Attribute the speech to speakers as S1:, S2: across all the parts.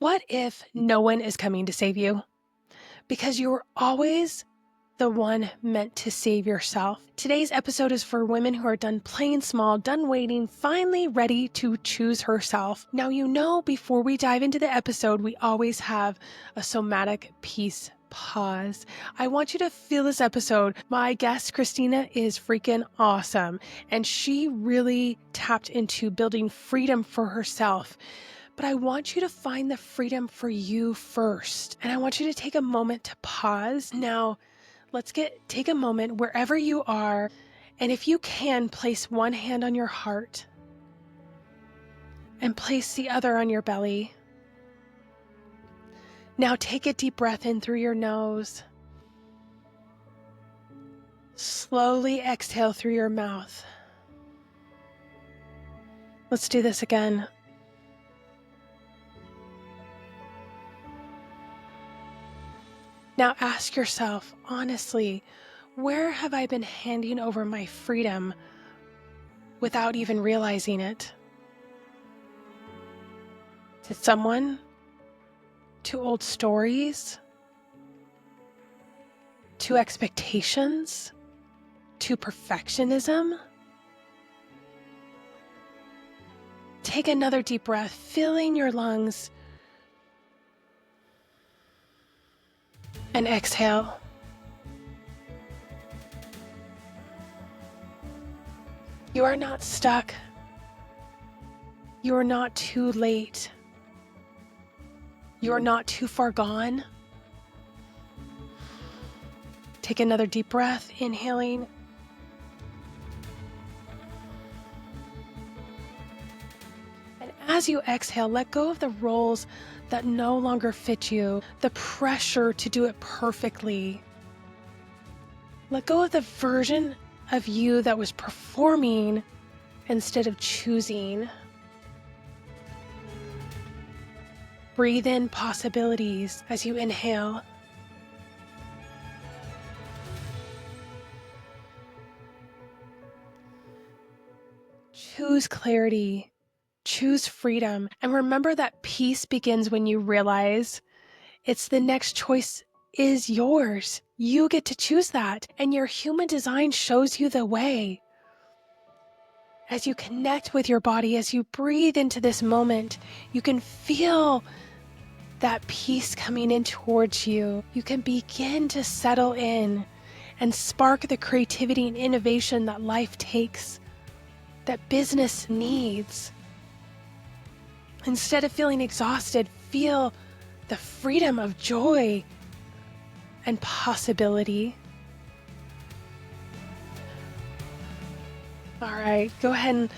S1: What if no one is coming to save you? Because you're always the one meant to save yourself. Today's episode is for women who are done playing small, done waiting, finally ready to choose herself. Now, before we dive into the episode, we always have a somatic peace pause. I want you to feel this episode. My guest, Christina, is freaking awesome, and she really tapped into building freedom for herself. But I want you to find the freedom for you first. And I want you to take a moment to pause. Now, take a moment wherever you are. And if you can, place one hand on your heart and place the other on your belly. Now take a deep breath in through your nose. Slowly exhale through your mouth. Let's do this again. Now ask yourself, honestly, where have I been handing over my freedom without even realizing it? To someone? To old stories? To expectations? To perfectionism? Take another deep breath, filling your lungs. And exhale. You are not stuck. You are not too late. You are not too far gone. Take another deep breath, inhaling. And as you exhale, let go of the roles that no longer fit you, the pressure to do it perfectly. Let go of the version of you that was performing instead of choosing. Breathe in possibilities as you inhale. Choose clarity. Choose freedom. And remember that peace begins when you realize it's the next choice is yours. You get to choose that. And your human design shows you the way. As you connect with your body, as you breathe into this moment, you can feel that peace coming in towards you. You can begin to settle in and spark the creativity and innovation that life takes, that business needs. Instead of feeling exhausted, feel the freedom of joy and possibility. All right, go ahead and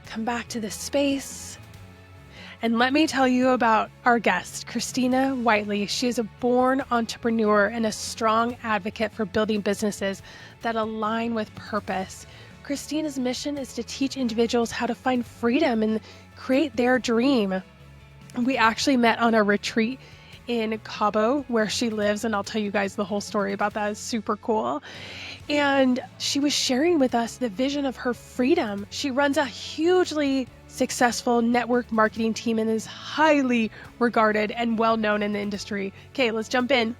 S1: come back to this space. And let me tell you about our guest, Christina Whiteley. She is a born entrepreneur and a strong advocate for building businesses that align with purpose. Christina's mission is to teach individuals how to find freedom and create their dream. We actually met on a retreat in Cabo where she lives, and I'll tell you guys the whole story about that. It's super cool. And she was sharing with us the vision of her freedom. She runs a hugely successful network marketing team and is highly regarded and well known in the industry. Okay, let's jump in.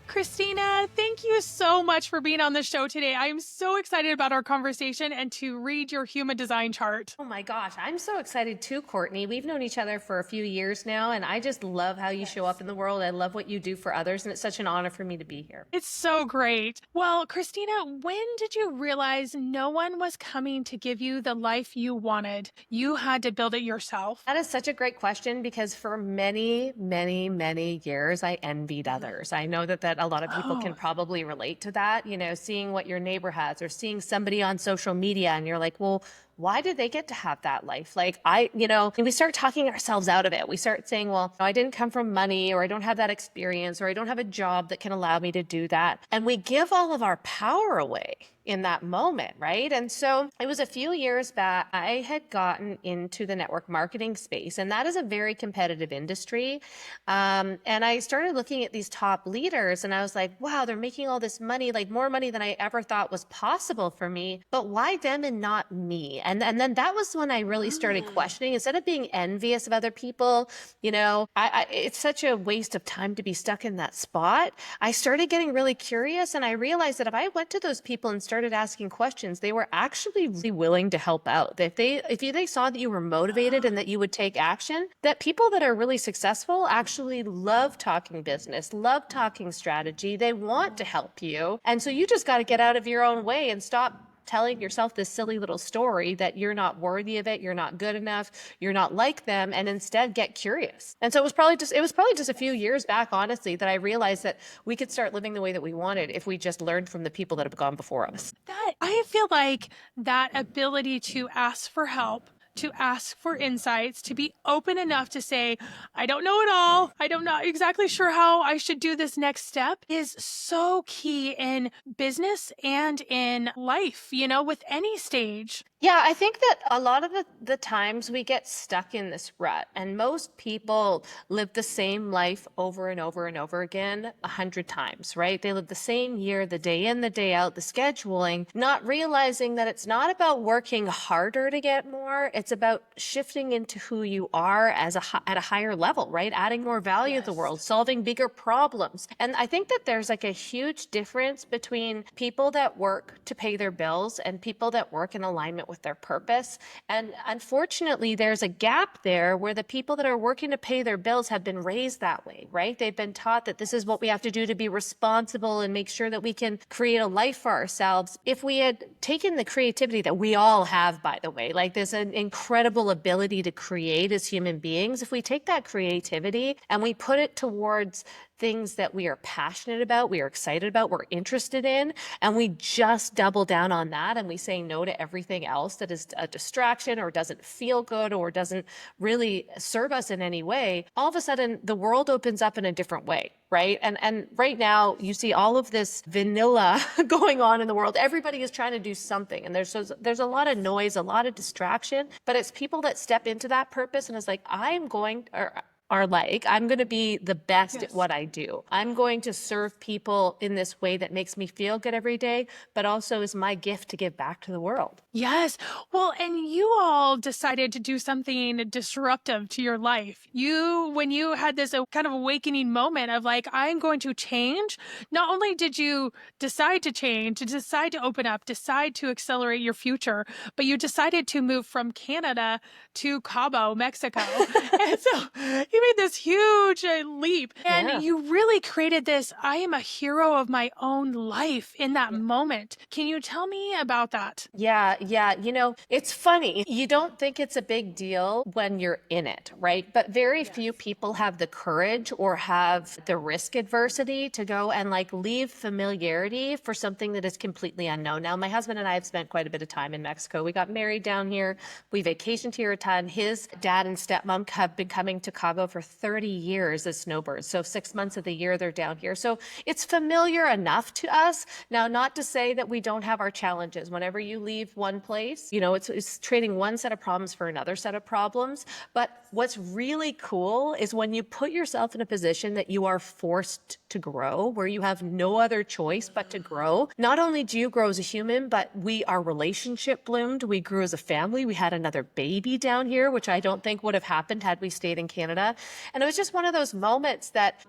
S1: Christina, thank you so much for being on the show today. I am so excited about our conversation and to read your human design chart.
S2: Oh my gosh, I'm so excited too, Courtney. We've known each other for a few years now, and I just love how you show up in the world. I love what you do for others, and it's such an honor for me to be here.
S1: It's so great. Well, Christina, when did you realize no one was coming to give you the life you wanted? You had to build it yourself.
S2: That is such a great question because for many, many, many years, I envied others. I know that a lot of people can probably relate to that, seeing what your neighbor has or seeing somebody on social media and you're like, well, why did they get to have that life? And we start talking ourselves out of it. We start saying, well, I didn't come from money, or I don't have that experience, or I don't have a job that can allow me to do that. And we give all of our power away in that moment, right? And so it was a few years back, I had gotten into the network marketing space, and that is a very competitive industry. And I started looking at these top leaders, and I was like, wow, they're making all this money, like more money than I ever thought was possible for me. But why them and not me? And then that was when I really started questioning, instead of being envious of other people, it's such a waste of time to be stuck in that spot. I started getting really curious, and I realized that if I went to those people and started asking questions, they were actually really willing to help out. If they saw that you were motivated and that you would take action, that people that are really successful actually love talking business, love talking strategy. They want to help you. And so you just got to get out of your own way and stop telling yourself this silly little story that you're not worthy of it, you're not good enough, you're not like them, and instead get curious. And so it was probably just a few years back, honestly, that I realized that we could start living the way that we wanted if we just learned from the people that have gone before us.
S1: That I feel like that ability to ask for help, to ask for insights, to be open enough to say, I don't know it all, I'm not exactly sure how I should do this next step, is so key in business and in life, with any stage.
S2: Yeah, I think that a lot of the times we get stuck in this rut, and most people live the same life over and over and over again 100 times, right? They live the same year, the day in, the day out, the scheduling, not realizing that it's not about working harder to get more. It's about shifting into who you are at a higher level, right? Adding more value to the world, solving bigger problems. And I think that there's like a huge difference between people that work to pay their bills and people that work in alignment with their purpose. And unfortunately, there's a gap there where the people that are working to pay their bills have been raised that way, right? They've been taught that this is what we have to do to be responsible and make sure that we can create a life for ourselves. If we had taken the creativity that we all have, by the way, like there's an incredible ability to create as human beings. If we take that creativity and we put it towards things that we are passionate about, we are excited about, we're interested in, and we just double down on that and we say no to everything else that is a distraction or doesn't feel good or doesn't really serve us in any way, all of a sudden the world opens up in a different way, right? And right now you see all of this vanilla going on in the world. Everybody is trying to do something, and there's a lot of noise, a lot of distraction, but it's people that step into that purpose and is like, I'm going to be the best at what I do. I'm going to serve people in this way that makes me feel good every day, but also is my gift to give back to the world.
S1: Yes. Well, and you all decided to do something disruptive to your life. When you had this kind of awakening moment of like, I'm going to change, not only did you decide to change, to decide to open up, decide to accelerate your future, but you decided to move from Canada to Cabo, Mexico. And so you made this huge leap, and you really created this, I am a hero of my own life in that moment. Can you tell me about that?
S2: Yeah. It's funny. You don't think it's a big deal when you're in it, right? But very few people have the courage or have the risk adversity to go and like leave familiarity for something that is completely unknown. Now, my husband and I have spent quite a bit of time in Mexico. We got married down here. We vacationed here a ton. His dad and stepmom have been coming to Cabo for 30 years as snowbirds. So 6 months of the year they're down here. So it's familiar enough to us. Now, not to say that we don't have our challenges. Whenever you leave one place, it's trading one set of problems for another set of problems. But what's really cool is when you put yourself in a position that you are forced to grow, where you have no other choice but to grow. Not only do you grow as a human, but our relationship bloomed. We grew as a family. We had another baby down here, which I don't think would have happened had we stayed in Canada. And it was just one of those moments that,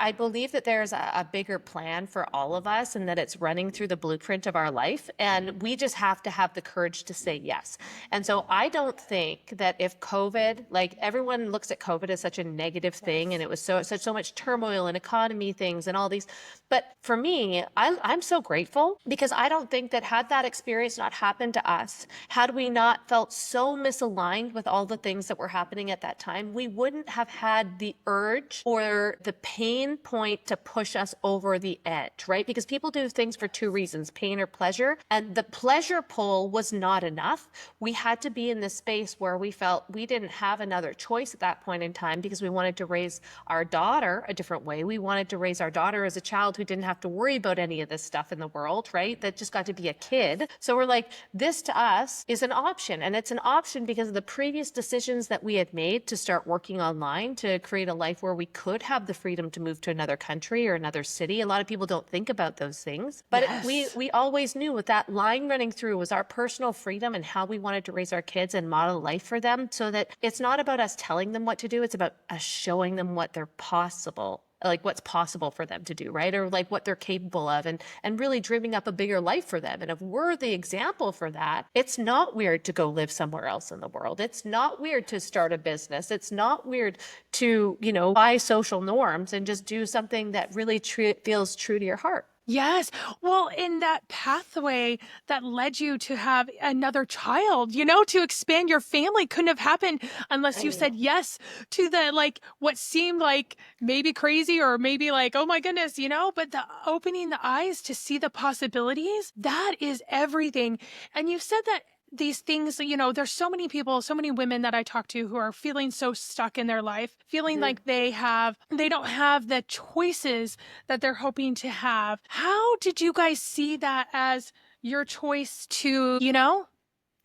S2: I believe that there's a bigger plan for all of us and that it's running through the blueprint of our life. And we just have to have the courage to say yes. And so I don't think that if COVID, like everyone looks at COVID as such a negative thing, and it was so much turmoil and economy things and all these. But for me, I'm so grateful, because I don't think that had that experience not happened to us, had we not felt so misaligned with all the things that were happening at that time, we wouldn't have had the urge or the pain point to push us over the edge, right? Because people do things for two reasons, pain or pleasure. And the pleasure pull was not enough. We had to be in this space where we felt we didn't have another choice at that point in time, because we wanted to raise our daughter a different way. We wanted to raise our daughter as a child who didn't have to worry about any of this stuff in the world, right? That just got to be a kid. So we're like, this to us is an option. And it's an option because of the previous decisions that we had made to start working online to create a life life where we could have the freedom to move to another country or another city. A lot of people don't think about those things, but
S1: Yes.
S2: we always knew what that line running through was our personal freedom and how we wanted to raise our kids and model life for them, so that it's not about us telling them what to do. It's about us showing them what they're possible, like what's possible for them to do, right? Or like what they're capable of, and really dreaming up a bigger life for them. And if we're the example for that, it's not weird to go live somewhere else in the world. It's not weird to start a business. It's not weird to, buy social norms and just do something that really feels true to your heart.
S1: Yes. Well, in that pathway that led you to have another child, to expand your family couldn't have happened unless you said yes to the, like, what seemed like maybe crazy or maybe like, oh my goodness, but the opening the eyes to see the possibilities, that is everything. And you said that these things, there's so many people, so many women that I talk to who are feeling so stuck in their life, feeling like they don't have the choices that they're hoping to have. How did you guys see that as your choice to?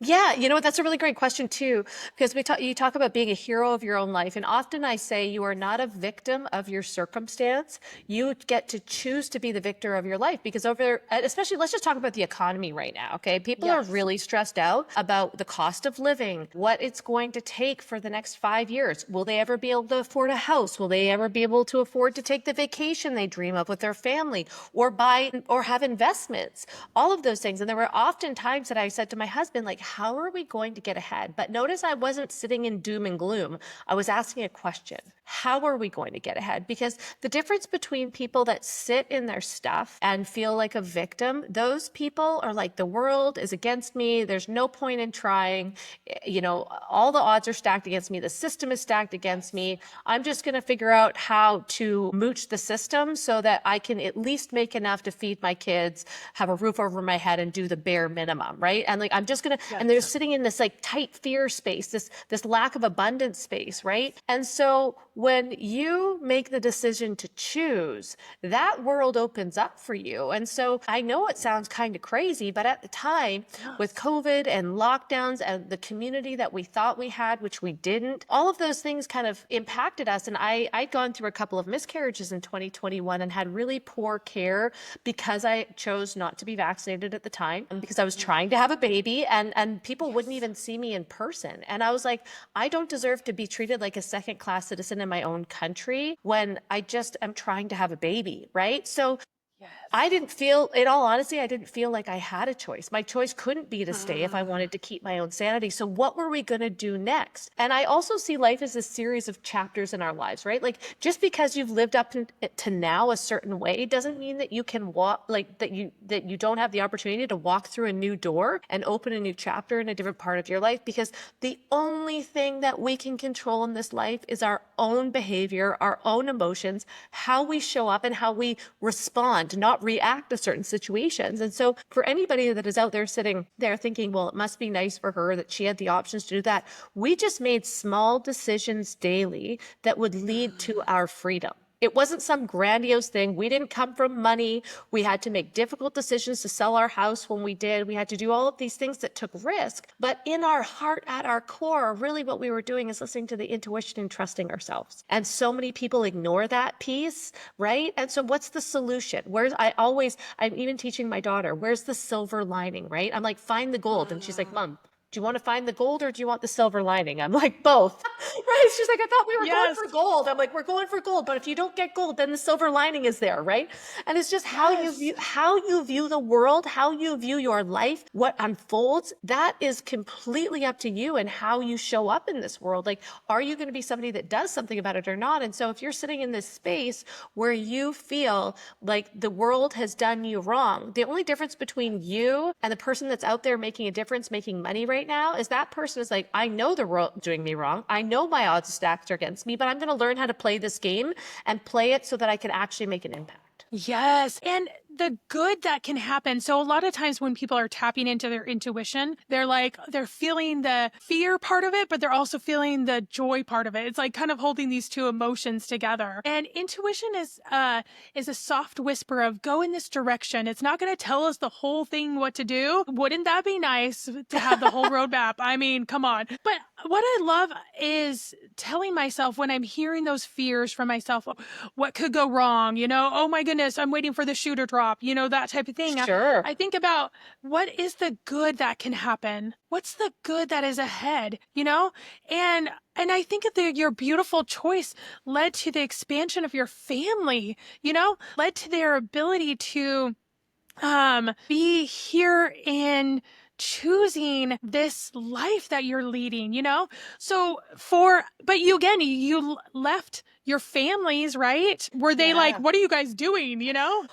S2: Yeah, that's a really great question too, because you talk about being a hero of your own life, and often I say you are not a victim of your circumstance. You get to choose to be the victor of your life, because especially, let's just talk about the economy right now, okay? People are really stressed out about the cost of living, what it's going to take for the next 5 years. Will they ever be able to afford a house? Will they ever be able to afford to take the vacation they dream of with their family, or buy or have investments? All of those things. And there were often times that I said to my husband, like, how are we going to get ahead? But notice I wasn't sitting in doom and gloom. I was asking a question. How are we going to get ahead? Because the difference between people that sit in their stuff and feel like a victim, those people are like, the world is against me. There's no point in trying. All the odds are stacked against me. The system is stacked against me. I'm just going to figure out how to mooch the system so that I can at least make enough to feed my kids, have a roof over my head, and do the bare minimum, right? And like, I'm just going to, and they're sitting in this like tight fear space, this lack of abundance space, right? And so when you make the decision to choose, that world opens up for you. And so I know it sounds kind of crazy, but at the time, with COVID and lockdowns and the community that we thought we had, which we didn't, all of those things kind of impacted us. And I'd gone through a couple of miscarriages in 2021 and had really poor care because I chose not to be vaccinated at the time, because I was trying to have a baby, and people wouldn't even see me in person. And I was like, I don't deserve to be treated like a second-class citizen in my own country when I just am trying to have a baby, right? So I didn't feel, in all honesty, I didn't feel like I had a choice. My choice couldn't be to stay if I wanted to keep my own sanity. So what were we going to do next? And I also see life as a series of chapters in our lives, right? Like, just because you've lived up to now a certain way doesn't mean that you can walk, like that you don't have the opportunity to walk through a new door and open a new chapter in a different part of your life, because the only thing that we can control in this life is our own behavior, our own emotions, how we show up and how we respond, not react to certain situations. And so for anybody that is out there sitting there thinking, well, it must be nice for her that she had the options to do that, we just made small decisions daily that would lead to our freedom. It wasn't some grandiose thing. We didn't come from money. We had to make difficult decisions to sell our house when we did. We had to do all of these things that took risk. But in our heart, at our core, really what we were doing is listening to the intuition and trusting ourselves. And so many people ignore that piece, right? And so what's the solution? I'm even teaching my daughter, where's the silver lining, right? I'm like, find the gold. And she's like, Mom, do you want to find the gold or do you want the silver lining? I'm like, both. Right? She's like, I thought we were going for gold. I'm like, we're going for gold, but if you don't get gold, then the silver lining is there, right? And it's just how you view the world, how you view your life, what unfolds. That is completely up to you and how you show up in this world. Like, are you going to be somebody that does something about it or not? And so if you're sitting in this space where you feel like the world has done you wrong, the only difference between you and the person that's out there making a difference, making money right now, is that person is like, I know the world doing me wrong. I know my odds stacked are against me, but I'm going to learn how to play this game and play it so that I can actually make an impact.
S1: Yes. And the good that can happen. So a lot of times when people are tapping into their intuition, they're feeling the fear part of it, but they're also feeling the joy part of it. It's like kind of holding these two emotions together. And intuition is a soft whisper of go in this direction. It's not going to tell us the whole thing what to do. Wouldn't that be nice to have the whole roadmap? I mean, come on. But what I love is telling myself when I'm hearing those fears from myself, what could go wrong? Oh my goodness, I'm waiting for the shoe to drop, that type of thing.
S2: Sure.
S1: I think about what is the good that can happen? What's the good that is ahead, And I think that your beautiful choice led to the expansion of your family, led to their ability to be here in choosing this life that you're leading, So but you left your families, right? Were they like, what are you guys doing,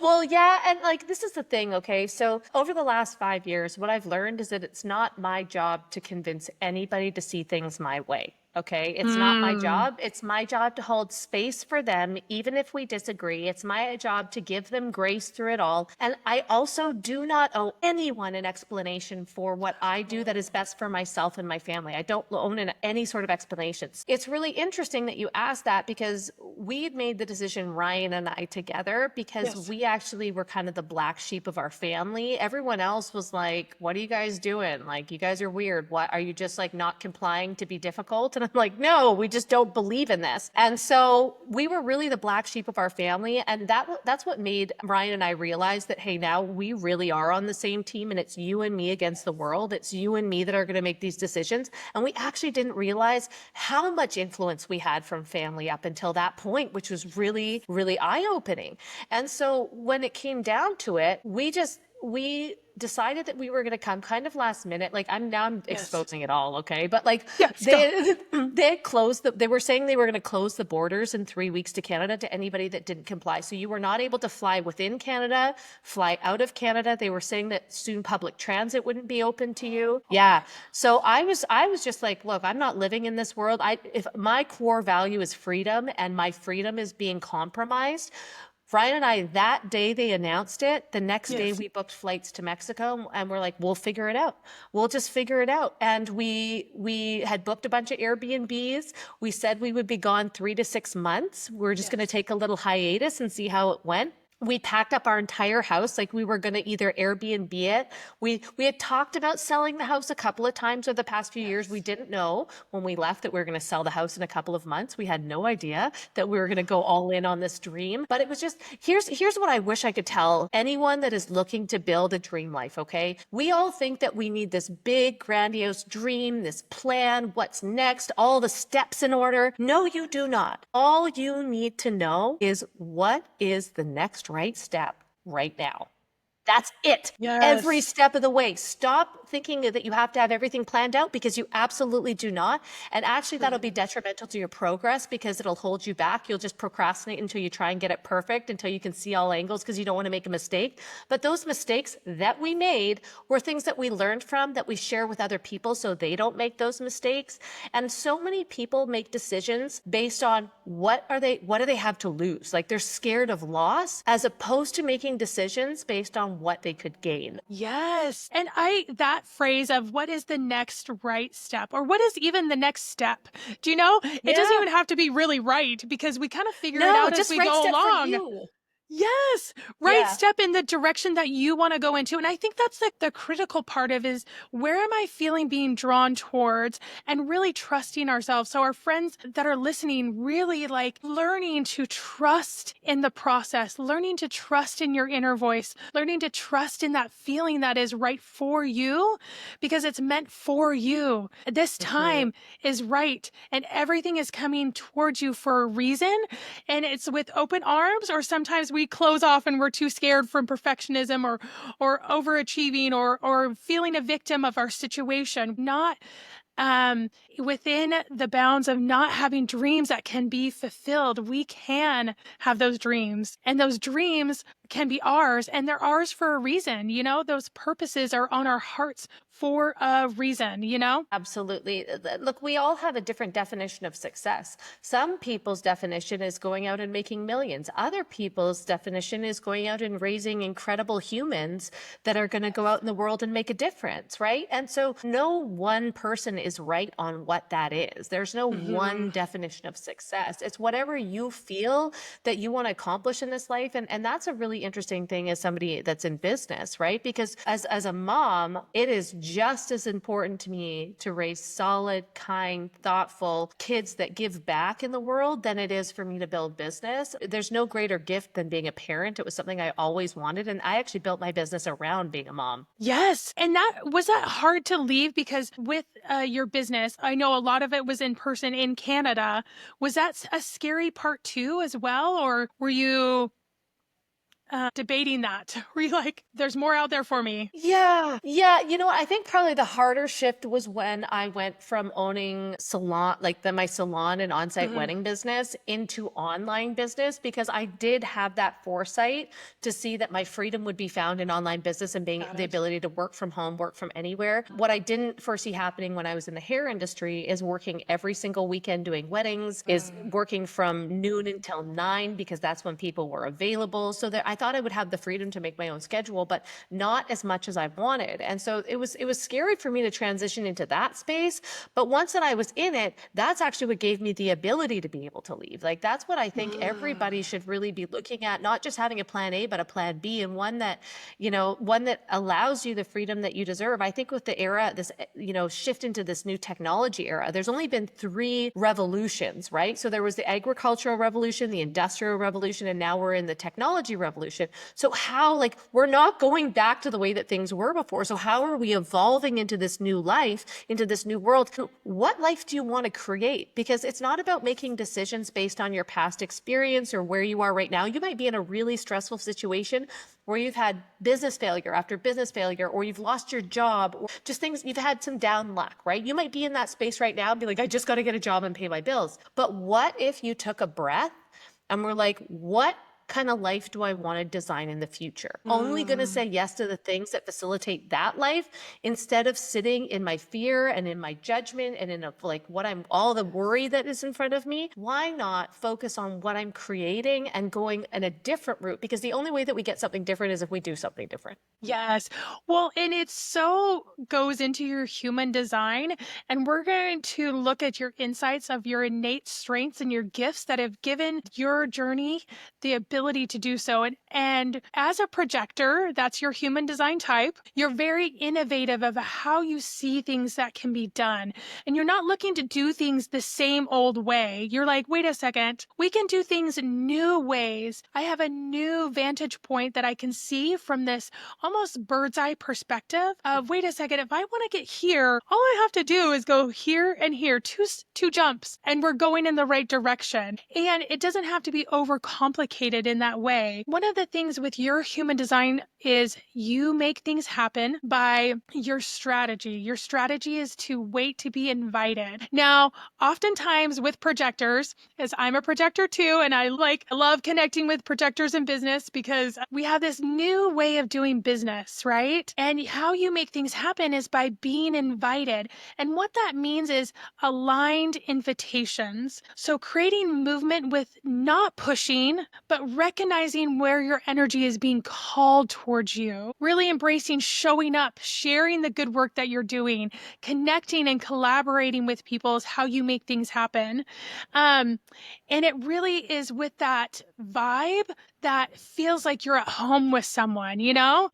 S2: Well, yeah. And like, this is the thing. Okay. So over the last 5 years, what I've learned is that it's not my job to convince anybody to see things my way. Okay. It's not my job. It's my job to hold space for them, even if we disagree. It's my job to give them grace through it all. And I also do not owe anyone an explanation for what I do that is best for myself and my family. I don't own any sort of explanations. It's really interesting that you asked that because we had made the decision, Ryan and I together, because we actually were kind of the black sheep of our family. Everyone else was like, what are you guys doing? Like, you guys are weird. What are you just like not complying to be difficult? And I'm like, no, we just don't believe in this. And so we were really the black sheep of our family. And that's what made Ryan and I realize that, hey, now we really are on the same team and it's you and me against the world. It's you and me that are going to make these decisions. And we actually didn't realize how much influence we had from family up until that point, which was really, really eye-opening. And so when it came down to it, we decided that we were going to come kind of last minute. Like I'm exposing it all. Okay. But like they had closed they were saying they were going to close the borders in 3 weeks to Canada to anybody that didn't comply. So you were not able to fly within Canada, fly out of Canada. They were saying that soon public transit wouldn't be open to you. Yeah. So I was just like, look, I'm not living in this world. If my core value is freedom and my freedom is being compromised, Ryan and I, that day they announced it, the next day we booked flights to Mexico and we're like, we'll figure it out. We'll just figure it out. And we had booked a bunch of Airbnbs. We said we would be gone 3 to 6 months. We're just going to take a little hiatus and see how it went. We packed up our entire house. Like we were going to either Airbnb it. We had talked about selling the house a couple of times over the past few years. We didn't know when we left that we were going to sell the house in a couple of months. We had no idea that we were going to go all in on this dream. But it was just, here's what I wish I could tell anyone that is looking to build a dream life. Okay. We all think that we need this big, grandiose dream, this plan, what's next, all the steps in order. No, you do not. All you need to know is what is the next right step right now. That's it.
S1: Yes.
S2: Every step of the way. Stop thinking that you have to have everything planned out because you absolutely do not. And actually that'll be detrimental to your progress because it'll hold you back. You'll just procrastinate until you try and get it perfect, until you can see all angles because you don't want to make a mistake. But those mistakes that we made were things that we learned from, that we share with other people so they don't make those mistakes. And so many people make decisions based on what do they have to lose? Like they're scared of loss as opposed to making decisions based on what they could gain.
S1: Yes. And that phrase of what is the next right step or what is even the next step? Do you know? It doesn't even have to be really right because we kind of figure it out as we go along. Yes. Right step in the direction that you want to go into. And I think that's the critical part of is where am I feeling being drawn towards and really trusting ourselves. So our friends that are listening, really like learning to trust in the process, learning to trust in your inner voice, learning to trust in that feeling that is right for you because it's meant for you. This time is right and everything is coming towards you for a reason. And it's with open arms, or sometimes we close off and we're too scared from perfectionism or overachieving or feeling a victim of our situation. Not within the bounds of not having dreams that can be fulfilled, we can have those dreams, and those dreams can be ours, and they're ours for a reason. Those purposes are on our hearts for a reason.
S2: Absolutely. Look, we all have a different definition of success. Some people's definition is going out and making millions. Other people's definition is going out and raising incredible humans that are going to go out in the world and make a difference, right? And so no one person is right on what that is. There's no one definition of success. It's whatever you feel that you want to accomplish in this life. And that's a really interesting thing as somebody that's in business, right? Because as a mom, it is just as important to me to raise solid, kind, thoughtful kids that give back in the world than it is for me to build business. There's no greater gift than being a parent. It was something I always wanted. And I actually built my business around being a mom.
S1: Yes. And was that hard to leave? Because with your business, I know a lot of it was in person in Canada. Was that a scary part too, as well? Or were you debating that? Were you like, there's more out there for me?
S2: Yeah. I think probably the harder shift was when I went from owning salon, like my salon and on-site wedding business into online business, because I did have that foresight to see that my freedom would be found in online business and being the ability to work from home, work from anywhere. What I didn't foresee happening when I was in the hair industry is working every single weekend doing weddings, is working from noon until 9 because that's when people were available. So that I thought I would have the freedom to make my own schedule, but not as much as I wanted. And so it was scary for me to transition into that space. But once that I was in it, that's actually what gave me the ability to be able to leave. Like, that's what I think everybody should really be looking at, not just having a plan A, but a plan B, and one that allows you the freedom that you deserve. I think with the era, this, shift into this new technology era, there's only been 3 revolutions, right? So there was the agricultural revolution, the industrial revolution, and now we're in the technology revolution. So we're not going back to the way that things were before. So how are we evolving into this new life, into this new world? What life do you want to create? Because it's not about making decisions based on your past experience or where you are right now. You might be in a really stressful situation where you've had business failure after business failure, or you've lost your job, or just things, you've had some down luck, right? You might be in that space right now and be like, I just got to get a job and pay my bills. But what if you took a breath and we're like, what kind of life do I want to design in the future? Only going to say yes to the things that facilitate that life, instead of sitting in my fear and in my judgment and in all the worry that is in front of me. Why not focus on what I'm creating and going in a different route? Because the only way that we get something different is if we do something different.
S1: Yes. Well, and it so goes into your human design. And we're going to look at your insights of your innate strengths and your gifts that have given your journey the ability to do so. And as a projector, that's your human design type, you're very innovative of how you see things that can be done. And you're not looking to do things the same old way. You're like, wait a second, we can do things new ways. I have a new vantage point that I can see from this almost bird's eye perspective of, wait a second, if I want to get here, all I have to do is go here and here, two jumps, and we're going in the right direction. And it doesn't have to be overcomplicated in that way. One of the things with your human design is you make things happen by your strategy. Your strategy is to wait to be invited. Now, oftentimes with projectors, as I'm a projector too, and I love connecting with projectors in business because we have this new way of doing business, right? And how you make things happen is by being invited. And what that means is aligned invitations. So creating movement with not pushing, but recognizing where your energy is being called towards you. Really embracing showing up, sharing the good work that you're doing, connecting and collaborating with people is how you make things happen. And it really is with that vibe that feels like you're at home with someone,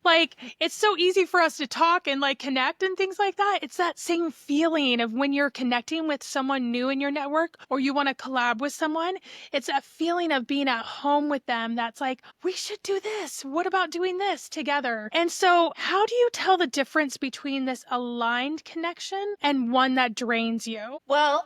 S1: Like, it's so easy for us to talk and connect and things like that. It's that same feeling of when you're connecting with someone new in your network or you want to collab with someone. It's a feeling of being at home with them that's like, we should do this. What about doing this together? And so how do you tell the difference between this aligned connection and one that drains you?
S2: Well,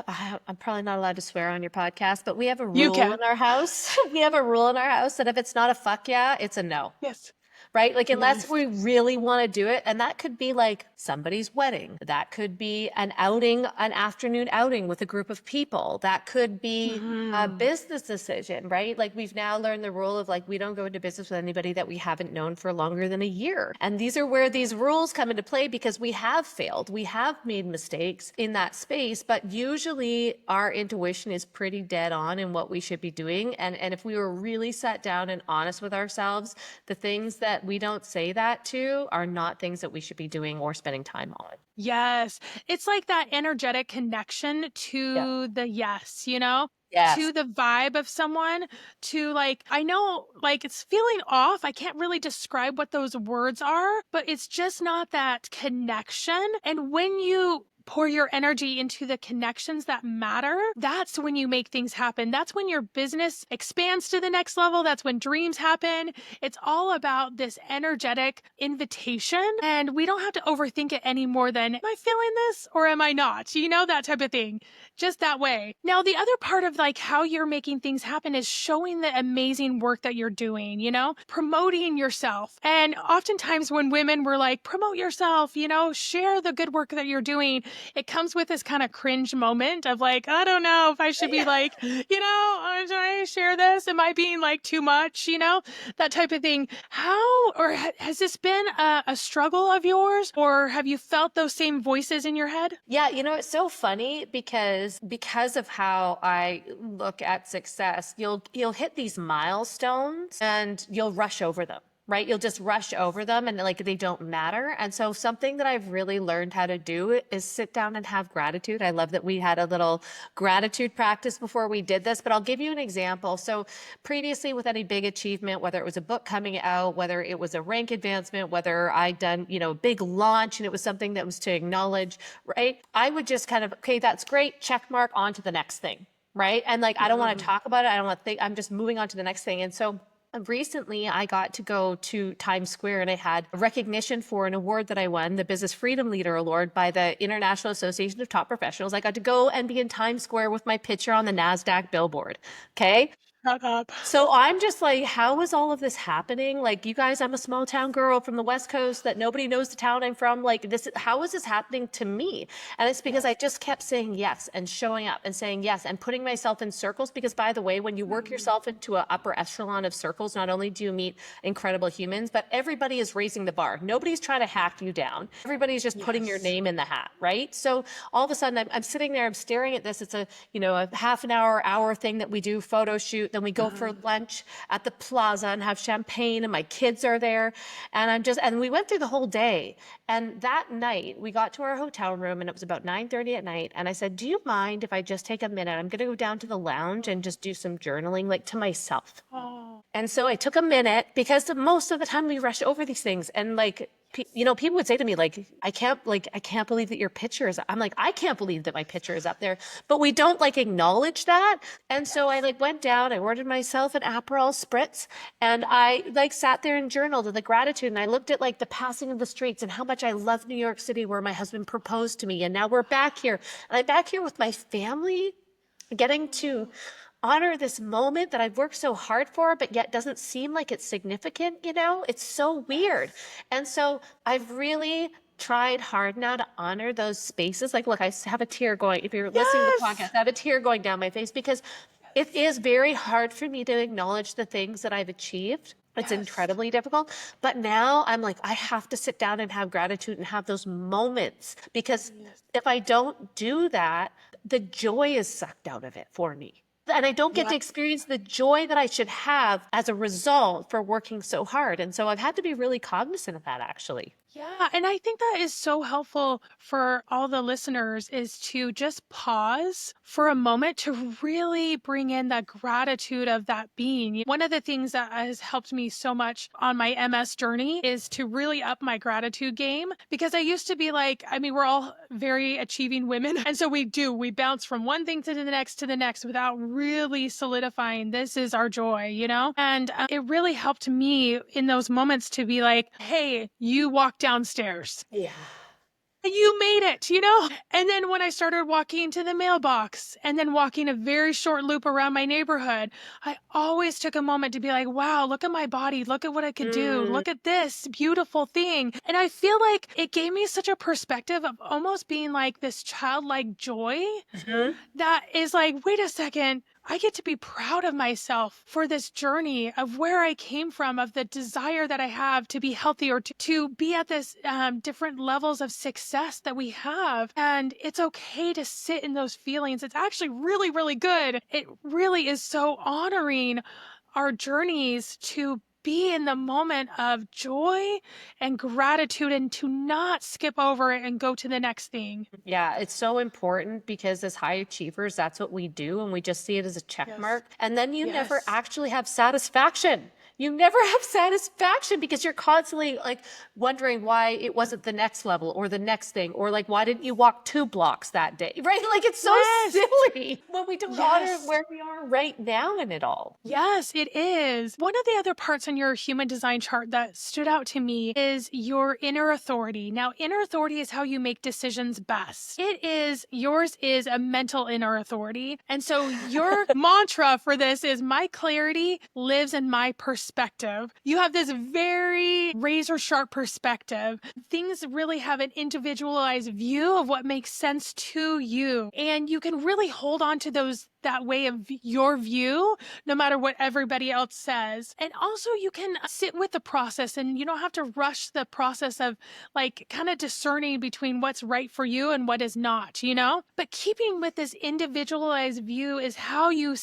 S2: I'm probably not allowed to swear on your podcast, but we have a
S1: You
S2: rule
S1: can.
S2: in our house. We have a rule in our house that if it's not a fuck yeah, it's a no.
S1: Yes.
S2: right? Like, unless
S1: Yes.
S2: we really want to do it. And that could be like somebody's wedding. That could be an outing, an afternoon outing with a group of people. That could be a
S1: Mhm.
S2: business decision, right? Like, we've now learned the rule of like, we don't go into business with anybody that we haven't known for longer than a year. And these are where these rules come into play because we have failed. We have made mistakes in that space, but usually our intuition is pretty dead on in what we should be doing. And if we were really sat down and honest with ourselves, the things that we don't say that to are not things that we should be doing or spending time on.
S1: Yes. It's like that energetic connection
S2: Yeah.
S1: to the yes,
S2: Yes.
S1: to the vibe of someone, to like, I know like it's feeling off. I can't really describe what those words are, but it's just not that connection. And when you pour your energy into the connections that matter, that's when you make things happen. That's when your business expands to the next level. That's when dreams happen. It's all about this energetic invitation. And we don't have to overthink it any more than, am I feeling this or am I not? That type of thing. Just that way. Now, the other part of like how you're making things happen is showing the amazing work that you're doing, promoting yourself. And oftentimes when women were like, promote yourself, share the good work that you're doing, it comes with this kind of cringe moment of like, I don't know if I should be like, should I share this? Am I being like too much? That type of thing. How, or has this been a struggle of yours, or have you felt those same voices in your head?
S2: Yeah, it's so funny because of how I look at success, you'll hit these milestones and you'll rush over them. Right? You'll just rush over them and like they don't matter. And so something that I've really learned how to do is sit down and have gratitude. I love that we had a little gratitude practice before we did this, but I'll give you an example. So previously with any big achievement, whether it was a book coming out, whether it was a rank advancement, whether I'd done, a big launch and it was something that was to acknowledge, right? I would just kind of, okay, that's great. Check mark on to the next thing. Right. And like, I don't want to talk about it. I don't want to think, I'm just moving on to the next thing. And so recently, I got to go to Times Square and I had recognition for an award that I won, the Business Freedom Leader Award by the International Association of Top Professionals. I got to go and be in Times Square with my picture on the NASDAQ billboard. Okay.
S1: Shut up.
S2: So I'm just like, how is all of this happening? Like, you guys, I'm a small town girl from the West Coast that nobody knows the town I'm from. Like this, how is this happening to me? And it's because I just kept saying yes and showing up and saying yes and putting myself in circles. Because by the way, when you work yourself into an upper echelon of circles, not only do you meet incredible humans, but everybody is raising the bar. Nobody's trying to hack you down. Everybody's just putting your name in the hat, right? So all of a sudden I'm sitting there, I'm staring at this. It's a half an hour thing that we do, photo shoot. Then we go for lunch at the plaza and have champagne and my kids are there. And we went through the whole day. And that night we got to our hotel room and it was about 9:30 at night. And I said, do you mind if I just take a minute? I'm going to go down to the lounge and just do some journaling, like to myself.
S1: Oh.
S2: And so I took a minute because most of the time we rush over these things. And like, people would say to me, like, I can't believe that your picture is, I'm like, I can't believe that my picture is up there, but we don't like acknowledge that. And so I like went down, I ordered myself an Aperol Spritz and I like sat there and journaled the gratitude. And I looked at like the passing of the streets and how much I love New York City where my husband proposed to me. And now we're back here and I'm back here with my family getting to honor this moment that I've worked so hard for, but yet doesn't seem like it's significant, It's so weird. And so I've really tried hard now to honor those spaces. Like, look, I have a tear going, if you're listening to the podcast, I have a tear going down my face because it is very hard for me to acknowledge the things that I've achieved. It's incredibly difficult. But now I'm like, I have to sit down and have gratitude and have those moments because if I don't do that, the joy is sucked out of it for me. And I don't get to experience the joy that I should have as a result for working so hard. And so I've had to be really cognizant of that, actually.
S1: Yeah, and I think that is so helpful for all the listeners is to just pause for a moment to really bring in that gratitude of that being. One of the things that has helped me so much on my MS journey is to really up my gratitude game because I used to be like, we're all very achieving women. And so we bounce from one thing to the next without really solidifying this is our joy, And it really helped me in those moments to be like, hey, you walked downstairs.
S2: Yeah.
S1: You made it, you know? And then when I started walking to the mailbox and then walking a very short loop around my neighborhood, I always took a moment to be like, wow, look at my body. Look at what I could do. Look at this beautiful thing. And I feel like it gave me such a perspective of almost being like this childlike joy that is like, wait a second, I get to be proud of myself for this journey of where I came from, of the desire that I have to be healthy or to be at this different levels of success that we have. And it's okay to sit in those feelings. It's actually really, really good. It really is so honoring our journeys to be in the moment of joy and gratitude and to not skip over it and go to the next thing.
S2: Yeah, it's so important because as high achievers, that's what we do. And we just see it as a check
S1: Yes.
S2: mark. And then you never
S1: Yes.
S2: actually have satisfaction. You never have satisfaction because you're constantly like wondering why it wasn't the next level or the next thing, or like, why didn't you walk 2 blocks that day? Right? Like it's so
S1: Yes.
S2: silly when we don't honor
S1: Yes.
S2: where we are right now in it all.
S1: Yes, it is. One of the other parts on your human design chart that stood out to me is your inner authority. Now, inner authority is how you make decisions best. Yours is a mental inner authority. And so your mantra for this is my clarity lives in my perspective. You have this very razor sharp perspective. Things really have an individualized view of what makes sense to you. And you can really hold on to that way of your view, no matter what everybody else says. And also you can sit with the process and you don't have to rush the process of like kind of discerning between what's right for you and what is not, you know? But keeping with this individualized view is how you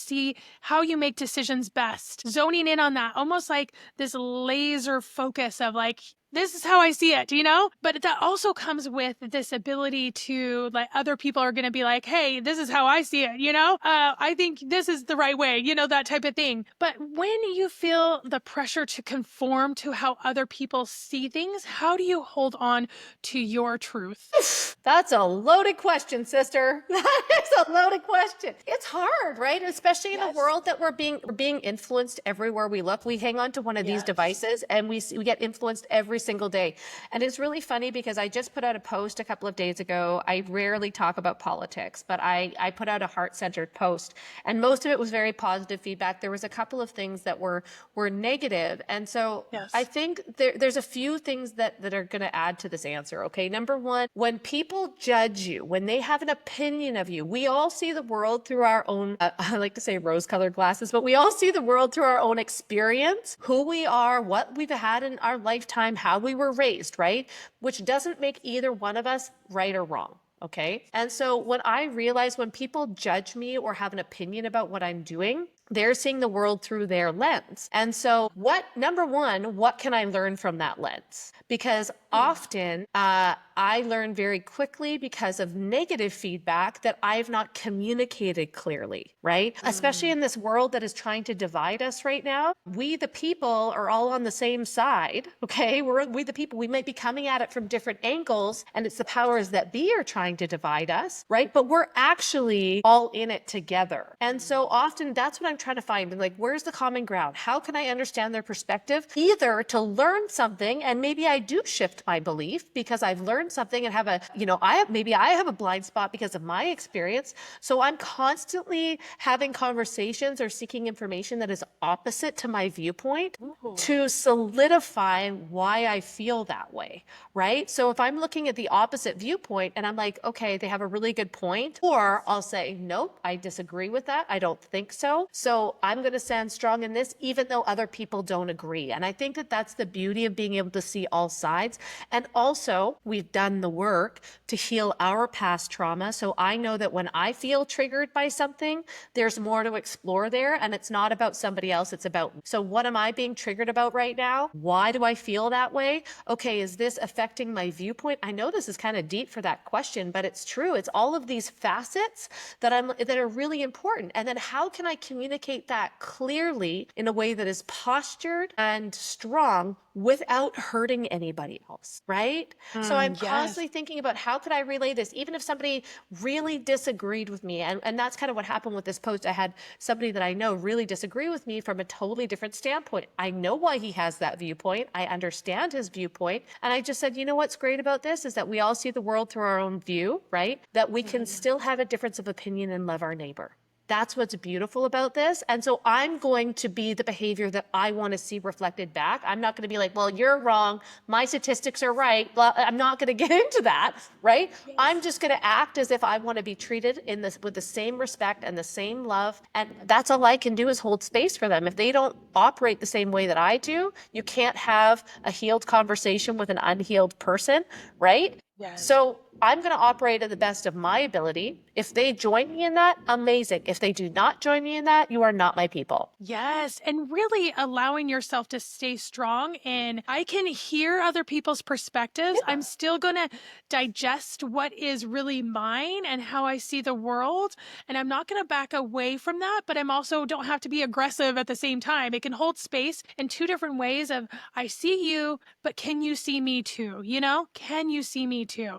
S1: make decisions best. Zoning in on that, almost like this laser focus of like, this is how I see it, you know? But that also comes with this ability to like other people are going to be like, hey, this is how I see it, you know? I think this is the right way, you know, that type of thing. But when you feel the pressure to conform to how other people see things, how do you hold on to your truth?
S2: That's a loaded question, sister. That is a loaded question. It's hard, right? Especially in a world that we're being influenced everywhere we look. We hang on to one of these devices and we get influenced every single day. And it's really funny because I just put out a post a couple of days ago. I rarely talk about politics, but I put out a heart-centered post, and most of it was very positive feedback. There was a couple of things that were negative. And so I think there's a few things that are going to add to this answer. Okay. Number one, when people judge you, when they have an opinion of you, we all see the world through our own, I like to say rose-colored glasses, but we all see the world through our own experience, who we are, what we've had in our lifetime, how we were raised, right? Which doesn't make either one of us right or wrong. Okay. And so when I realize when people judge me or have an opinion about what I'm doing, they're seeing the world through their lens. And so number one, what can I learn from that lens? Because often I learn very quickly because of negative feedback that I've not communicated clearly, right? Especially in this world that is trying to divide us right now. We, the people, are all on the same side, okay? We, the people, we might be coming at it from different angles, and it's the powers that be are trying to divide us, right? But we're actually all in it together. And so often that's what I'm trying to find. Like, where's the common ground? How can I understand their perspective? Either to learn something, and maybe I do shift my belief because I've learned something and have a, you know, I have a blind spot because of my experience. So I'm constantly having conversations or seeking information that is opposite to my viewpoint to solidify why I feel that way, right? So if I'm looking at the opposite viewpoint and I'm like, okay, they have a really good point, or I'll say, nope, I disagree with that. I don't think so. So I'm going to stand strong in this, even though other people don't agree. And I think that that's the beauty of being able to see all sides. And also, we've done the work to heal our past trauma. So I know that when I feel triggered by something, there's more to explore there. And it's not about somebody else, it's about me. So what am I being triggered about right now? Why do I feel that way? Okay, is this affecting my viewpoint? I know this is kind of deep for that question, but it's true. It's all of these facets that are really important. And then how can I communicate that clearly in a way that is postured and strong without hurting anybody else, right? So I'm constantly thinking about how could I relay this, even if somebody really disagreed with me. And that's kind of what happened with this post. I had somebody that I know really disagree with me from a totally different standpoint. I know why he has that viewpoint. I understand his viewpoint. And I just said, you know what's great about this is that we all see the world through our own view, right? That we can still have a difference of opinion and love our neighbor. That's what's beautiful about this. And so I'm going to be the behavior that I want to see reflected back. I'm not going to be like, well, you're wrong. My statistics are right. Blah. I'm not going to get into that, right? Yes. I'm just going to act as if I want to be treated in this with the same respect and the same love. And that's all I can do is hold space for them. If they don't operate the same way that I do, you can't have a healed conversation with an unhealed person, right? Yes. So I'm going to operate at the best of my ability. If they join me in that, amazing. If they do not join me in that, you are not my people.
S1: Yes. And really allowing yourself to stay strong. And I can hear other people's perspectives. Yeah. I'm still going to digest what is really mine and how I see the world. And I'm not going to back away from that, but I'm also don't have to be aggressive at the same time. It can hold space in two different ways of I see you, but can you see me too? You know, can you see me too?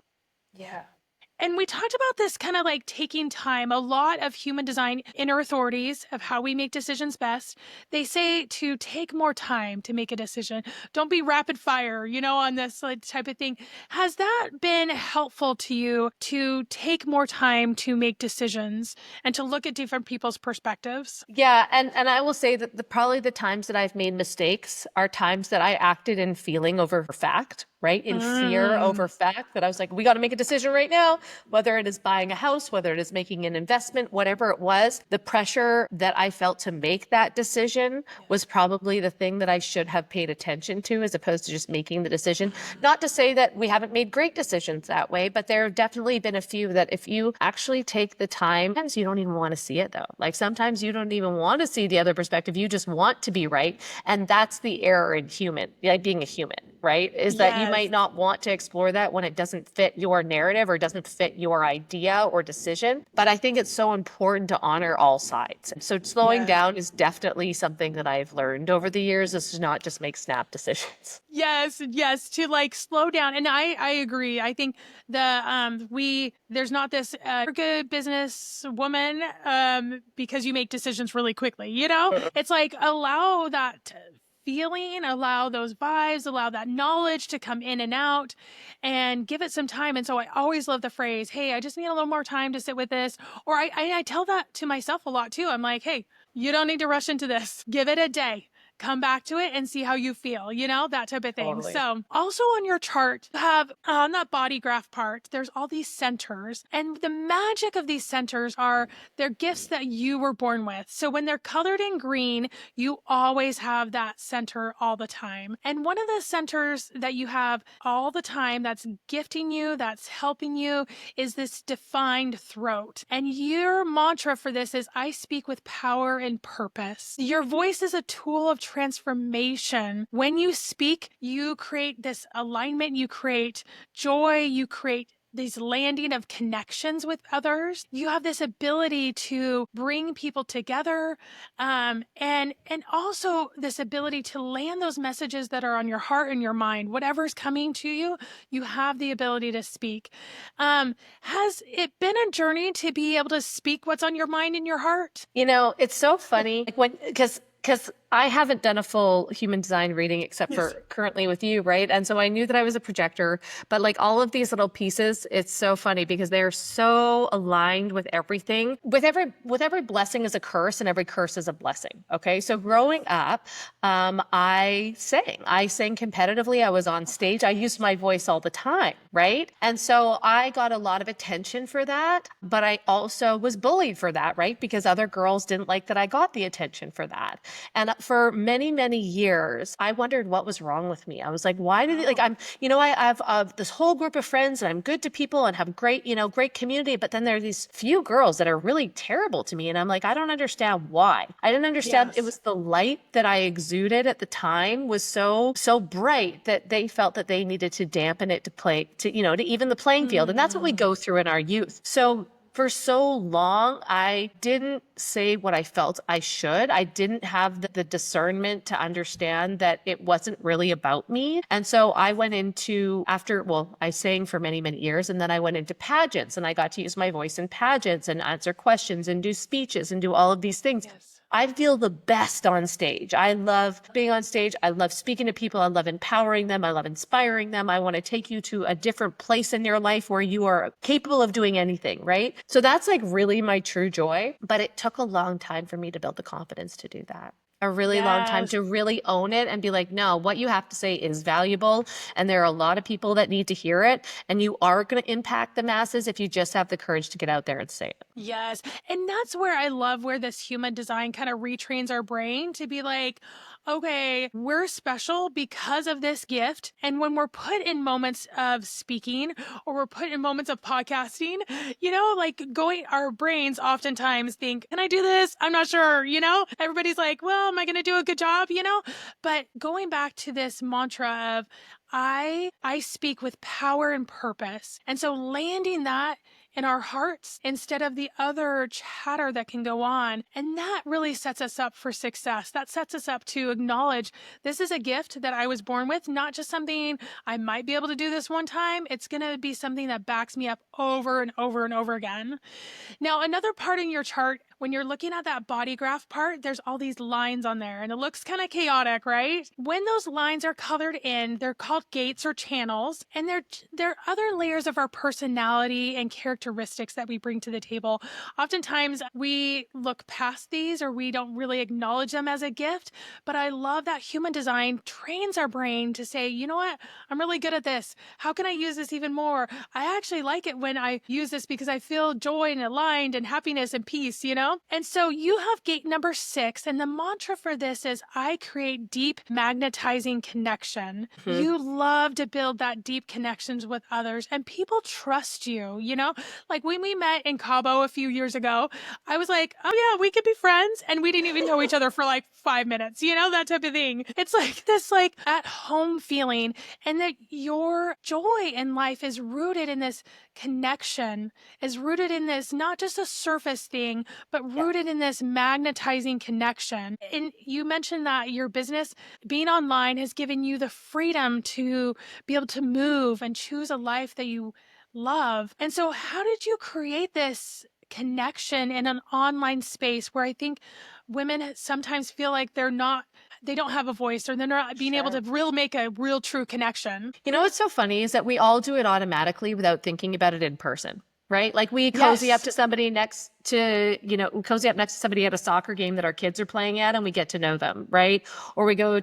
S2: Yeah.
S1: And we talked about this kind of like taking time. A lot of human design inner authorities of how we make decisions best. They say to take more time to make a decision. Don't be rapid fire, you know, on this type of thing. Has that been helpful to you to take more time to make decisions and to look at different people's perspectives?
S2: Yeah. And I will say that probably the times that I've made mistakes are times that I acted in feeling over fact. Right? In fear over fact, that I was like, we got to make a decision right now, whether it is buying a house, whether it is making an investment, whatever it was. The pressure that I felt to make that decision was probably the thing that I should have paid attention to as opposed to just making the decision. Not to say that we haven't made great decisions that way, but there have definitely been a few that if you actually take the time, sometimes you don't even want to see it though. Like sometimes you don't even want to see the other perspective. You just want to be right. And that's the error in being a human, right? Is that you might not want to explore that when it doesn't fit your narrative or doesn't fit your idea or decision. But I think it's so important to honor all sides. So slowing down is definitely something that I've learned over the years, is to not just make snap decisions.
S1: Yes, to like slow down. And I agree. I think there's not this good business woman because you make decisions really quickly, you know? It's like allow that feeling, allow those vibes, allow that knowledge to come in and out and give it some time. And so I always love the phrase, hey, I just need a little more time to sit with this. Or I tell that to myself a lot too. I'm like, hey, you don't need to rush into this. Give it a day. Come back to it and see how you feel, you know, that type of thing. Totally. So also on your chart, you have on that body graph part, there's all these centers, and the magic of these centers are they're gifts that you were born with. So when they're colored in green, you always have that center all the time. And one of the centers that you have all the time that's gifting you, that's helping you, is this defined throat. And your mantra for this is, I speak with power and purpose. Your voice is a tool of transformation. When you speak, you create this alignment, you create joy, you create these landing of connections with others. You have this ability to bring people together, and also this ability to land those messages that are on your heart and your mind. Whatever's coming to you, you have the ability to speak. Has it been a journey to be able to speak what's on your mind and your heart?
S2: You know, it's so funny because I haven't done a full human design reading except for currently with you, right? And so I knew that I was a projector, but like all of these little pieces, it's so funny because they're so aligned with everything. With every blessing is a curse and every curse is a blessing. Okay. So growing up, I sang competitively. I was on stage. I used my voice all the time, right? And so I got a lot of attention for that, but I also was bullied for that, right? Because other girls didn't like that I got the attention for that. And for many, many years, I wondered what was wrong with me. I was like, why did I have this whole group of friends and I'm good to people and have great community. But then there are these few girls that are really terrible to me. And I'm like, I don't understand why. I didn't understand. It was the light that I exuded at the time was so bright that they felt that they needed to dampen it to even the playing field. And that's what we go through in our youth. So for so long, I didn't say what I felt I should. I didn't have the discernment to understand that it wasn't really about me. And so I went into I sang for many, many years, and then I went into pageants, and I got to use my voice in pageants and answer questions and do speeches and do all of these things.
S1: Yes.
S2: I feel the best on stage. I love being on stage. I love speaking to people. I love empowering them. I love inspiring them. I want to take you to a different place in your life where you are capable of doing anything, right? So that's like really my true joy. But it took a long time for me to build the confidence to do that. A really long time to really own it and be like, no, what you have to say is valuable. And there are a lot of people that need to hear it. And you are going to impact the masses if you just have the courage to get out there and say it.
S1: Yes. And that's where I love where this human design kind of retrains our brain to be like, okay, we're special because of this gift. And when we're put in moments of speaking or we're put in moments of podcasting, like our brains oftentimes think, can I do this? I'm not sure, everybody's like, well, am I going to do a good job? But going back to this mantra of, I speak with power and purpose. And so landing that in our hearts instead of the other chatter that can go on. And that really sets us up for success. That sets us up to acknowledge this is a gift that I was born with, not just something I might be able to do this one time. It's going to be something that backs me up over and over and over again. Now, another part in your chart, when you're looking at that body graph part, there's all these lines on there and it looks kind of chaotic, right? When those lines are colored in, they're called gates or channels, and they're other layers of our personality and characteristics that we bring to the table. Oftentimes we look past these or we don't really acknowledge them as a gift, but I love that human design trains our brain to say, you know what? I'm really good at this. How can I use this even more? I actually like it when I use this because I feel joy and aligned and happiness and peace, And so you have gate number 6, and the mantra for this is, I create deep magnetizing connection.
S2: Mm-hmm.
S1: You love to build that deep connections with others, and people trust you, Like when we met in Cabo a few years ago, I was like, oh yeah, we could be friends, and we didn't even know each other for like 5 minutes, that type of thing. It's like this like at home feeling, and that your joy in life is rooted in this connection, is rooted in this, not just a surface thing, but rooted in this magnetizing connection. And you mentioned that your business being online has given you the freedom to be able to move and choose a life that you love. And so how did you create this connection in an online space where I think women sometimes feel like they don't have a voice, or they're not being able to make a real true connection?
S2: What's so funny is that we all do it automatically without thinking about it in person, right? Like we cozy up to somebody cozy up next to somebody at a soccer game that our kids are playing at, and we get to know them, right? Or we go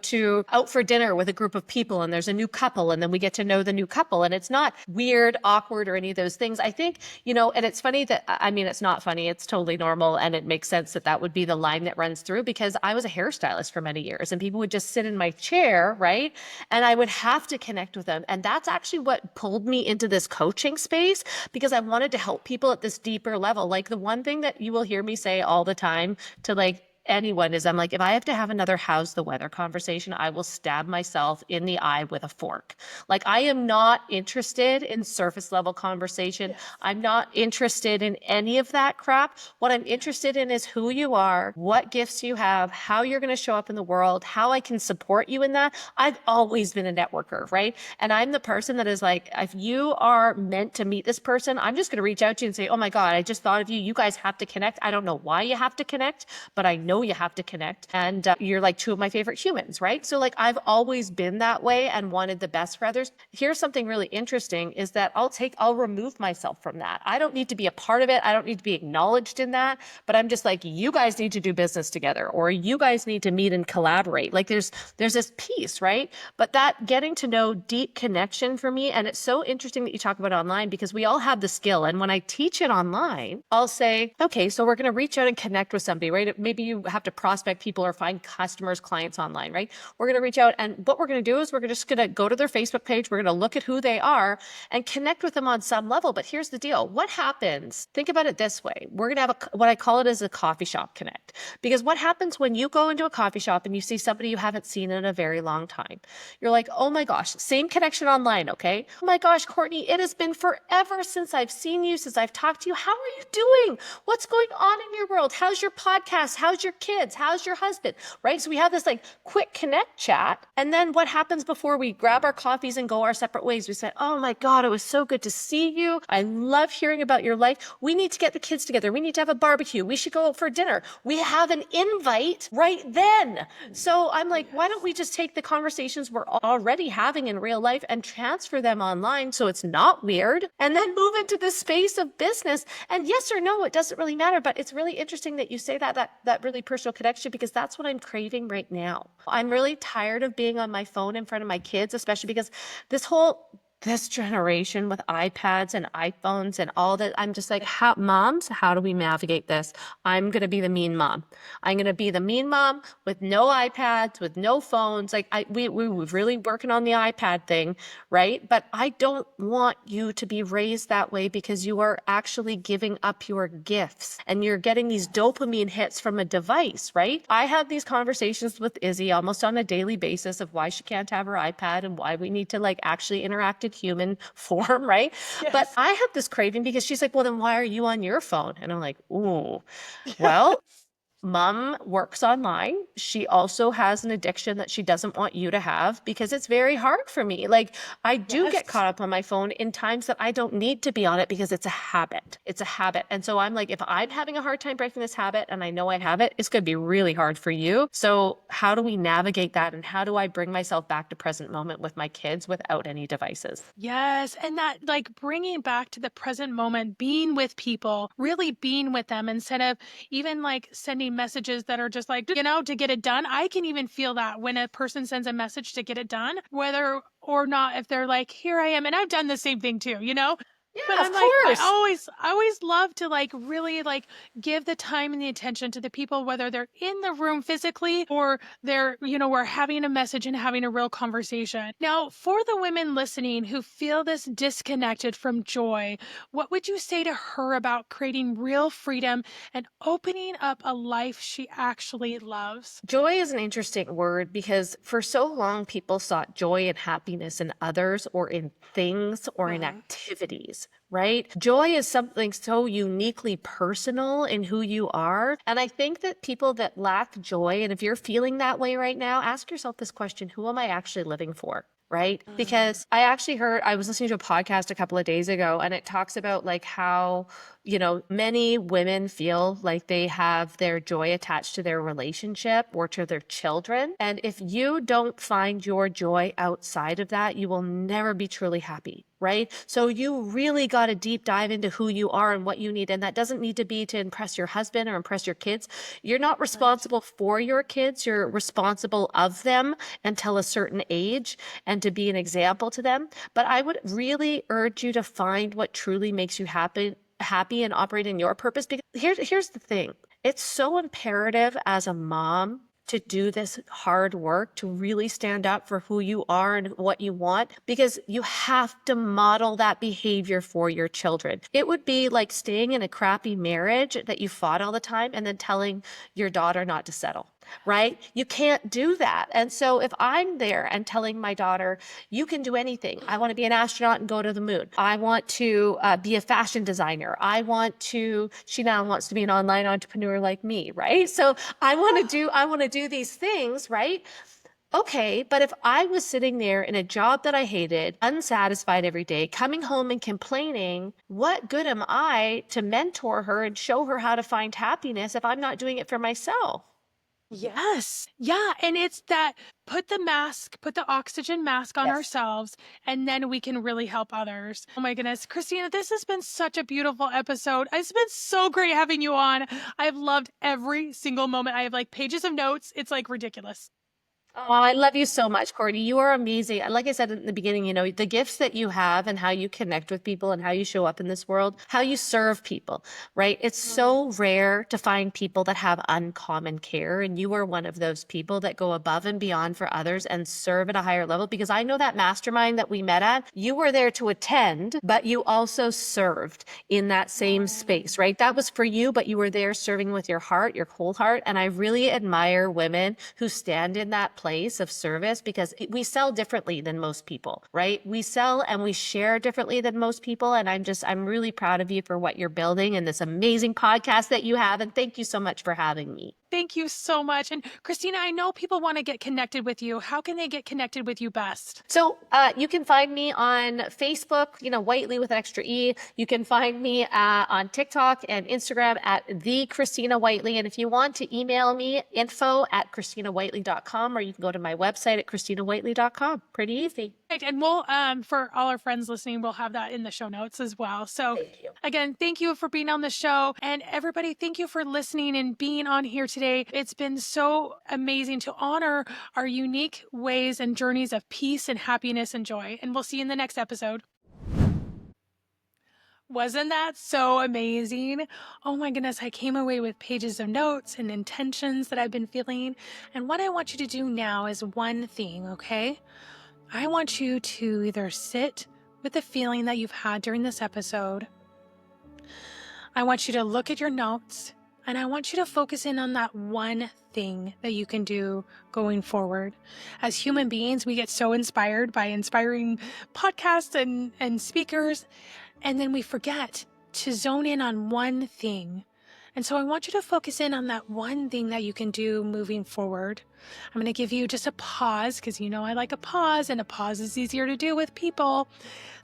S2: out for dinner with a group of people and there's a new couple, and then we get to know the new couple, and it's not weird, awkward, or any of those things. I think, and it's funny that, it's not funny. It's totally normal. And it makes sense that would be the line that runs through, because I was a hairstylist for many years and people would just sit in my chair, right? And I would have to connect with them. And that's actually what pulled me into this coaching space, because I wanted to help people at this deeper level. Like the one thing that you will hear me say all the time to like anyone is, I'm like, if I have to have another how's the weather conversation, I will stab myself in the eye with a fork. Like, I am not interested in surface level conversation. Yes. I'm not interested in any of that crap. What I'm interested in is who you are, what gifts you have, how you're going to show up in the world, how I can support you in that. I've always been a networker, right? And I'm the person that is like, if you are meant to meet this person, I'm just going to reach out to you and say, oh my God, I just thought of you. You guys have to connect. I don't know why you have to connect, but I know you have to connect. And you're like two of my favorite humans, right? So like, I've always been that way and wanted the best for others. Here's something really interesting is that I'll remove myself from that. I don't need to be a part of it. I don't need to be acknowledged in that, but I'm just like, you guys need to do business together, or you guys need to meet and collaborate. Like there's this piece, right? But that getting to know deep connection for me, and it's so interesting that you talk about online, because we all have the skill. And when I teach it online, I'll say, okay, so we're going to reach out and connect with somebody, right? Maybe you have to prospect people or find customers, clients online, right? We're going to reach out, and what we're going to do is we're just going to go to their Facebook page. We're going to look at who they are and connect with them on some level. But here's the deal. What happens? Think about it this way. We're going to have what I call it as a coffee shop connect. Because what happens when you go into a coffee shop and you see somebody you haven't seen in a very long time? You're like, oh my gosh, same connection online, okay? Oh my gosh, Courtney, it has been forever since I've seen you, since I've talked to you. How are you doing? What's going on in your world? How's your podcast? How's your kids? How's your husband? Right? So we have this like quick connect chat. And then what happens before we grab our coffees and go our separate ways? We say, oh my God, it was so good to see you. I love hearing about your life. We need to get the kids together. We need to have a barbecue. We should go out for dinner. We have an invite right then. So I'm like, why don't we just take the conversations we're already having in real life and transfer them online so it's not weird, and then move into the space of business? And yes or no, it doesn't really matter, but it's really interesting that you say that really personal connection, because that's what I'm craving right now. I'm really tired of being on my phone in front of my kids, especially because this generation with iPads and iPhones and all that, I'm just like, moms, how do we navigate this? I'm going to be the mean mom. I'm going to be the mean mom with no iPads, with no phones. Like we were really working on the iPad thing, right? But I don't want you to be raised that way, because you are actually giving up your gifts and you're getting these dopamine hits from a device, right? I have these conversations with Izzy almost on a daily basis of why she can't have her iPad and why we need to like actually interact in human form, right? Yes. But I have this craving because she's like, well, then why are you on your phone? And I'm like, ooh, well, Mom works online. She also has an addiction that she doesn't want you to have, because it's very hard for me. Like I do get caught up on my phone in times that I don't need to be on it, because it's a habit. It's a habit. And so I'm like, if I'm having a hard time breaking this habit and I know I have it, it's going to be really hard for you. So how do we navigate that? And how do I bring myself back to present moment with my kids without any devices?
S1: Yes. And that like bringing back to the present moment, being with people, really being with them instead of even like sending messages that are just like, to get it done. I can even feel that when a person sends a message to get it done, whether or not, if they're like, here I am. And I've done the same thing too,
S2: Yeah,
S1: but
S2: of
S1: I'm like,
S2: course.
S1: I always love to like really like give the time and the attention to the people, whether they're in the room physically or they're, we're having a message and having a real conversation. Now, for the women listening who feel this disconnected from Joy, what would you say to her about creating real freedom and opening up a life she actually loves?
S2: Joy is an interesting word, because for so long people sought joy and happiness in others or in things or in activities, right? Joy is something so uniquely personal in who you are. And I think that people that lack joy, and if you're feeling that way right now, ask yourself this question: who am I actually living for? Right? Because I was listening to a podcast a couple of days ago, and it talks about like how, many women feel like they have their joy attached to their relationship or to their children. And if you don't find your joy outside of that, you will never be truly happy. Right? So you really got to deep dive into who you are and what you need. And that doesn't need to be to impress your husband or impress your kids. You're not responsible for your kids. You're responsible of them until a certain age, and to be an example to them. But I would really urge you to find what truly makes you happy and operate in your purpose. Because here's the thing. It's so imperative as a mom to do this hard work, to really stand up for who you are and what you want, because you have to model that behavior for your children. It would be like staying in a crappy marriage that you fought all the time and then telling your daughter not to settle. Right? You can't do that. And so if I'm there and telling my daughter, you can do anything. I want to be an astronaut and go to the moon. I want to be a fashion designer. She now wants to be an online entrepreneur like me. Right? So I want to do these things. Right? Okay, but if I was sitting there in a job that I hated, unsatisfied every day, coming home and complaining, what good am I to mentor her and show her how to find happiness if I'm not doing it for myself?
S1: Yes. Yeah. And it's that put the oxygen mask on ourselves, and then we can really help others. Oh my goodness. Christina, this has been such a beautiful episode. It's been so great having you on. I've loved every single moment. I have like pages of notes. It's like ridiculous.
S2: Oh, I love you so much, Courtney. You are amazing. Like I said in the beginning, the gifts that you have and how you connect with people and how you show up in this world, how you serve people, right? It's so rare to find people that have uncommon care. And you are one of those people that go above and beyond for others and serve at a higher level. Because I know that mastermind that we met at, you were there to attend, but you also served in that same space, right? That was for you, but you were there serving with your heart, your whole heart. And I really admire women who stand in that place of service because we sell differently than most people, right? We sell and we share differently than most people. And I'm really proud of you for what you're building and this amazing podcast that you have. And thank you so much for having me.
S1: Thank you so much. And Christina, I know people want to get connected with you. How can they get connected with you best?
S2: So you can find me on Facebook, Whiteley with an extra E. You can find me on TikTok and Instagram at the Christina Whiteley. And if you want to email me, info@ChristinaWhiteley.com, or you can go to my website at ChristinaWhiteley.com. Pretty easy.
S1: Right, and we'll, for all our friends listening, we'll have that in the show notes as well. So again, thank you for being on the show. And everybody, thank you for listening and being on here today. It's been so amazing to honor our unique ways and journeys of peace and happiness and joy. And we'll see you in the next episode. Wasn't that so amazing? Oh my goodness, I came away with pages of notes and intentions that I've been feeling. And what I want you to do now is one thing, okay? I want you to either sit with the feeling that you've had during this episode. I want you to look at your notes, and I want you to focus in on that one thing that you can do going forward. As human beings, we get so inspired by inspiring podcasts and speakers, and then we forget to zone in on one thing. And so I want you to focus in on that one thing that you can do moving forward. I'm going to give you just a pause because I like a pause, and a pause is easier to do with people.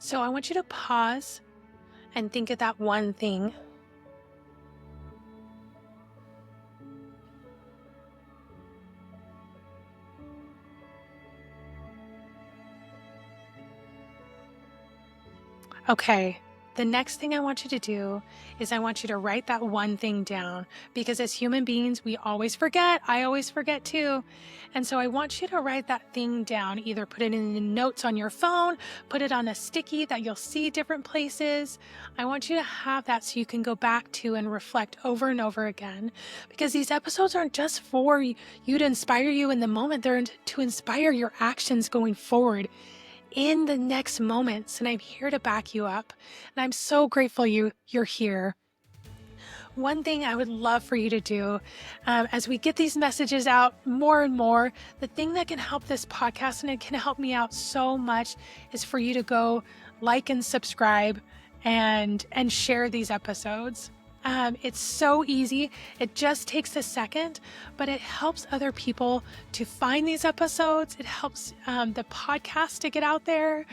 S1: So I want you to pause and think of that one thing. Okay. The next thing I want you to do is I want you to write that one thing down, because as human beings, we always forget. I always forget too. And so I want you to write that thing down, either put it in the notes on your phone, put it on a sticky that you'll see different places. I want you to have that so you can go back to and reflect over and over again, because these episodes aren't just for you to inspire you in the moment. They're to inspire your actions going forward in the next moments, and I'm here to back you up, and I'm so grateful you're here. One thing I would love for you to do as we get these messages out more and more, the thing that can help this podcast, and it can help me out so much, is for you to go like and subscribe and share these episodes. It's so easy. It just takes a second, but it helps other people to find these episodes. It helps the podcast to get out there,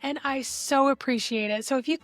S1: and I so appreciate it. So if you